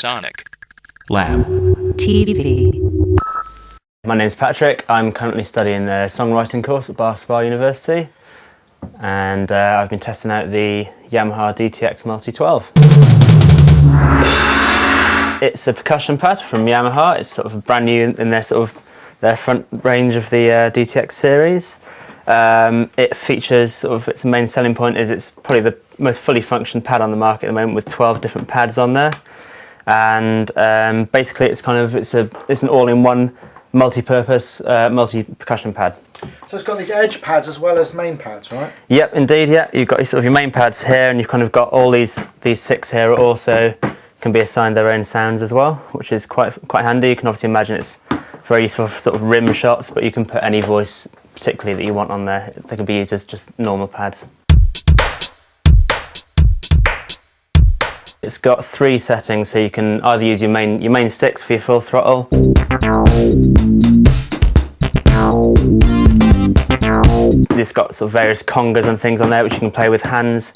SonicLAB TV. My name's Patrick. I'm currently studying the songwriting course at Bath University, and I've been testing out the Yamaha DTX-Multi 12. It's a percussion pad from Yamaha. It's sort of brand new in their front range of the DTX series. It features its main selling point is it's probably the most fully functioned pad on the market at the moment, with 12 different pads on there. And basically it's an all-in-one multi-purpose multi-percussion pad. So it's got these edge pads as well as main pads, right? Yep, indeed. Yeah, you've got your main pads here, and you've kind of got all these six here are also can be assigned their own sounds as well, which is quite handy. You can obviously imagine it's very useful for sort of rim shots, but you can put any voice particularly that you want on there. They can be used as just normal pads. It's got 3 settings, so you can either use your main sticks for your full throttle. It's got sort of various congas and things on there which you can play with hands.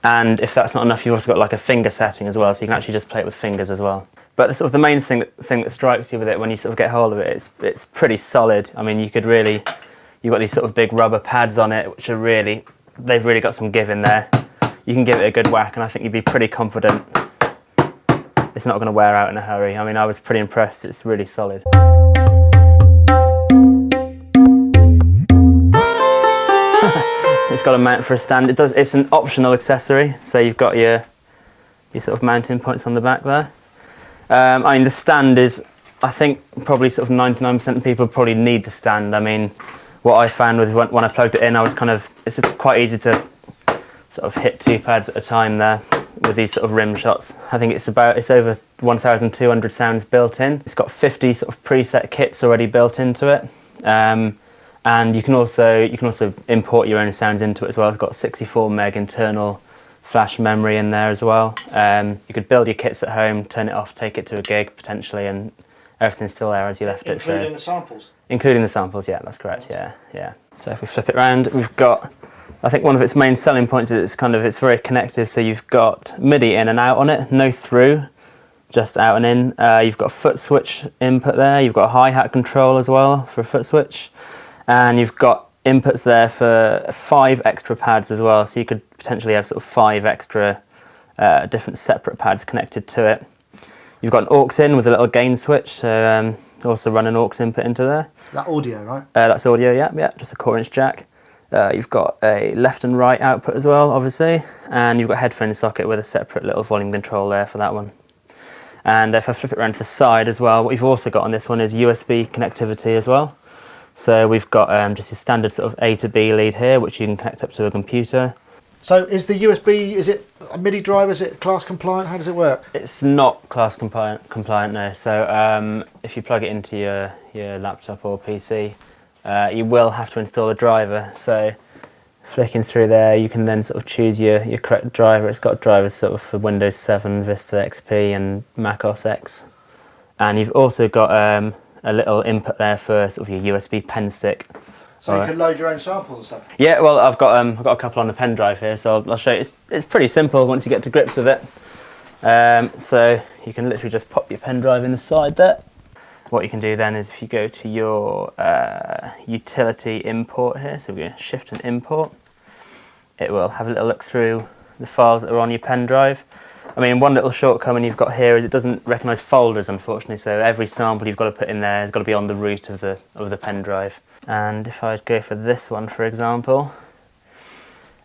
And if that's not enough, you've also got like a finger setting as well, so you can actually just play it with fingers as well. But the main thing that strikes you with it when you sort of get hold of it, it's pretty solid. I mean, you've got these sort of big rubber pads on it, which are they've really got some give in there. You can give it a good whack, and I think you'd be pretty confident it's not going to wear out in a hurry. I mean, I was pretty impressed. It's really solid. It's got a mount for a stand. It's an optional accessory, so you've got your sort of mounting points on the back there. I mean, the stand is, I think, probably sort of 99% of people probably need the stand. I mean, what I found was when I plugged it in, it's quite easy to sort of hit 2 pads at a time there with these sort of rim shots. I think it's over 1,200 sounds built in. It's got 50 sort of preset kits already built into it. And you can also import your own sounds into it as well. It's got 64 meg internal flash memory in there as well. You could build your kits at home, turn it off, take it to a gig potentially, and everything's still there as you left it. Including the samples? Including the samples, yeah, that's correct, yeah. So if we flip it around, we've got, I think one of its main selling points is it's very connective, so you've got MIDI in and out on it, no through, just out and in. You've got a foot switch input there, you've got a hi-hat control as well for a foot switch, and you've got inputs there for 5 extra pads as well, so you could potentially have sort of 5 extra different separate pads connected to it. You've got an aux in with a little gain switch, so also run an aux input into there. That audio, right? That's audio, yeah, just a 1/4-inch jack. You've got a left and right output as well, obviously, and you've got a headphone socket with a separate little volume control there for that one. And if I flip it around to the side as well, what you've also got on this one is USB connectivity as well. So we've got just your standard sort of A to B lead here, which you can connect up to a computer. So is the USB, is it a MIDI drive, is it class compliant, how does it work? It's not class compliant, no. So if you plug it into your laptop or PC, you will have to install a driver. So flicking through there, you can then sort of choose your correct driver. It's got drivers sort of for Windows 7, Vista XP and Mac OS X. And you've also got a little input there for sort of your USB pen stick. So you can load your own samples and stuff? Yeah, well, I've got a couple on the pen drive here, so I'll show you. It's pretty simple once you get to grips with it. So you can literally just pop your pen drive in the side there. What you can do then is if you go to your utility import here, so we're going to shift and import, it will have a little look through the files that are on your pen drive. I mean, one little shortcoming you've got here is it doesn't recognise folders, unfortunately, so every sample you've got to put in there has got to be on the root of the pen drive. And if I go for this one, for example,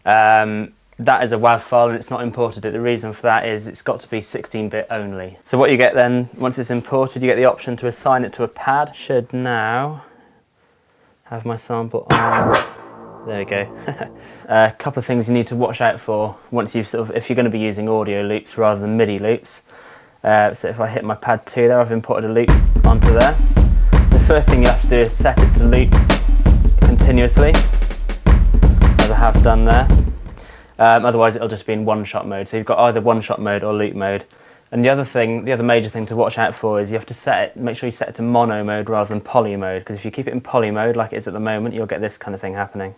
that is a WAV file and it's not imported. The reason for that is it's got to be 16-bit only. So what you get then, once it's imported, you get the option to assign it to a pad. Should now have my sample on. There we go. A couple of things you need to watch out for once you've if you're going to be using audio loops rather than MIDI loops. So if I hit my pad 2 there, I've imported a loop onto there. The first thing you have to do is set it to loop continuously, as I have done there. Otherwise it'll just be in one-shot mode. So you've got either one-shot mode or loop mode. And the other major thing to watch out for is you have to make sure you set it to mono mode rather than poly mode, because if you keep it in poly mode like it is at the moment, you'll get this kind of thing happening.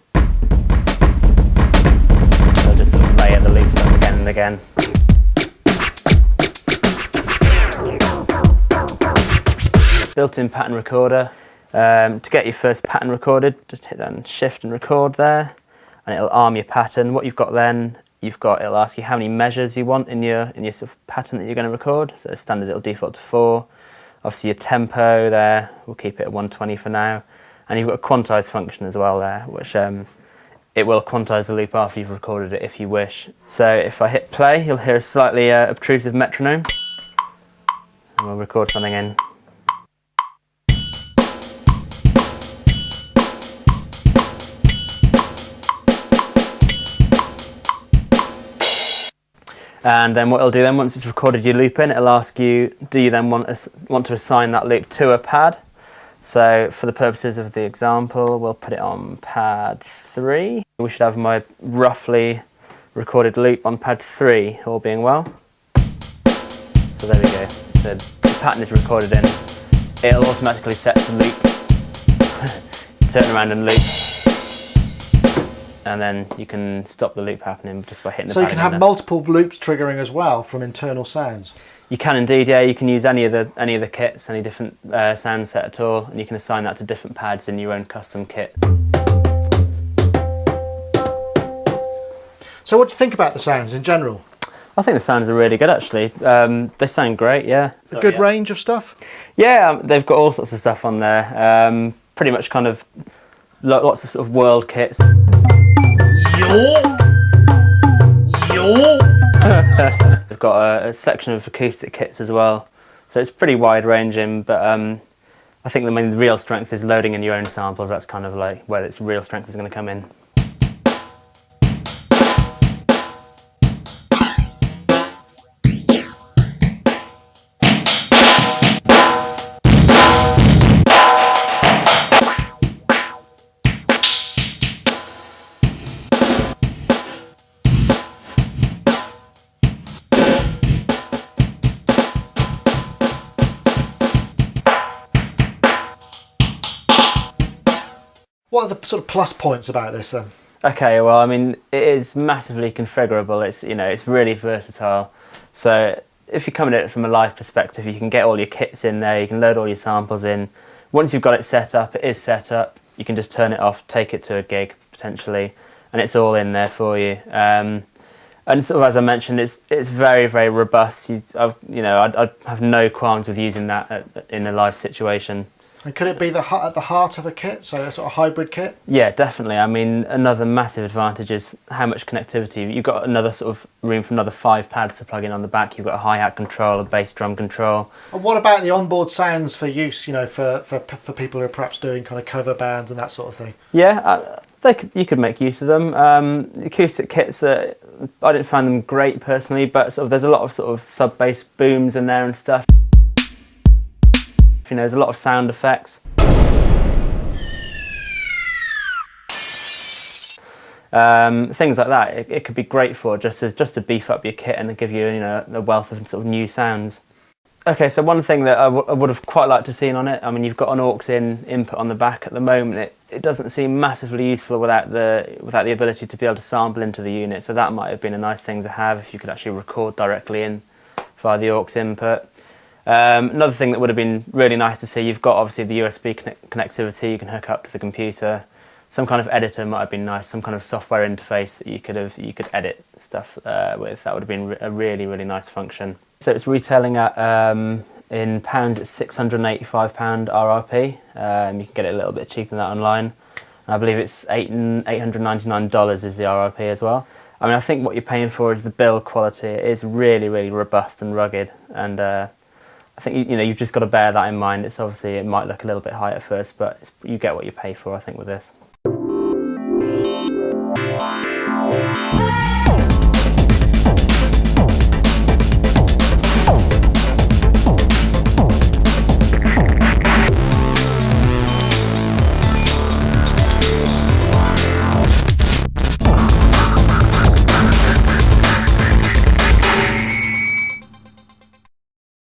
They'll just sort of layer the loops up again. Built-in pattern recorder. To get your first pattern recorded, just hit down shift and record there, and it'll arm your pattern. What you've got then, it'll ask you how many measures you want in your sort of pattern that you're going to record. So standard, it'll default to 4. Obviously your tempo there, we'll keep it at 120 for now. And you've got a quantize function as well there, which it will quantize the loop after you've recorded it if you wish. So if I hit play, you'll hear a slightly obtrusive metronome, and we'll record something in. And then what it'll do then, once it's recorded your loop in, it'll ask you, do you then want to assign that loop to a pad? So for the purposes of the example, we'll put it on pad 3. We should have my roughly recorded loop on pad 3, all being well. So there we go. So the pattern is recorded in. It'll automatically set the loop, turn around and loop. And then you can stop the loop happening just by hitting the So you can have multiple loops triggering as well from internal sounds? You can indeed, yeah. You can use any of the kits, any different sound set at all, and you can assign that to different pads in your own custom kit. So what do you think about the sounds in general? I think the sounds are really good actually. They sound great, yeah. A good range of stuff? Yeah, they've got all sorts of stuff on there. Pretty much kind of lots of sort of world kits. They've got a selection of acoustic kits as well, so it's pretty wide ranging, but I think the real strength is loading in your own samples. That's kind of like where its real strength is going to come in. What are the sort of plus points about this then? Okay, well, I mean, it is massively configurable. It's, you know, it's really versatile. So if you're coming at it from a live perspective, you can get all your kits in there, you can load all your samples in. Once you've got it set up, it is set up, you can just turn it off, take it to a gig potentially, and it's all in there for you. And sort of as I mentioned, it's very, very robust. I'd have no qualms with using that in a live situation. And could it be at the heart of a kit, so a sort of hybrid kit? Yeah, definitely. I mean, another massive advantage is how much connectivity. You've got another sort of room for another 5 pads to plug in on the back. You've got a hi-hat control, a bass drum control. And what about the onboard sounds for use, you know, for people who are perhaps doing kind of cover bands and that sort of thing? Yeah, you could make use of them. Acoustic kits, I didn't find them great personally, but sort of there's a lot of sort of sub-bass booms in there and stuff. You know, there's a lot of sound effects. Things like that, it could be great for just to beef up your kit and give you, you know, a wealth of sort of new sounds. Okay, so one thing that I would have quite liked to see on it, I mean, you've got an aux-in input on the back at the moment. It doesn't seem massively useful without the ability to be able to sample into the unit. So that might have been a nice thing to have if you could actually record directly in via the aux input. Another thing that would have been really nice to see, you've got obviously the USB connectivity, you can hook up to the computer. Some kind of editor might have been nice, some kind of software interface that you could edit stuff with. That would have been a really, really nice function. So it's retailing at, in pounds, it's £685 RRP. You can get it a little bit cheaper than that online. And I believe it's $899 is the RRP as well. I mean, I think what you're paying for is the build quality. It is really, really robust and rugged, and I think you've just got to bear that in mind. It's obviously, it might look a little bit high at first, but you get what you pay for, I think, with this.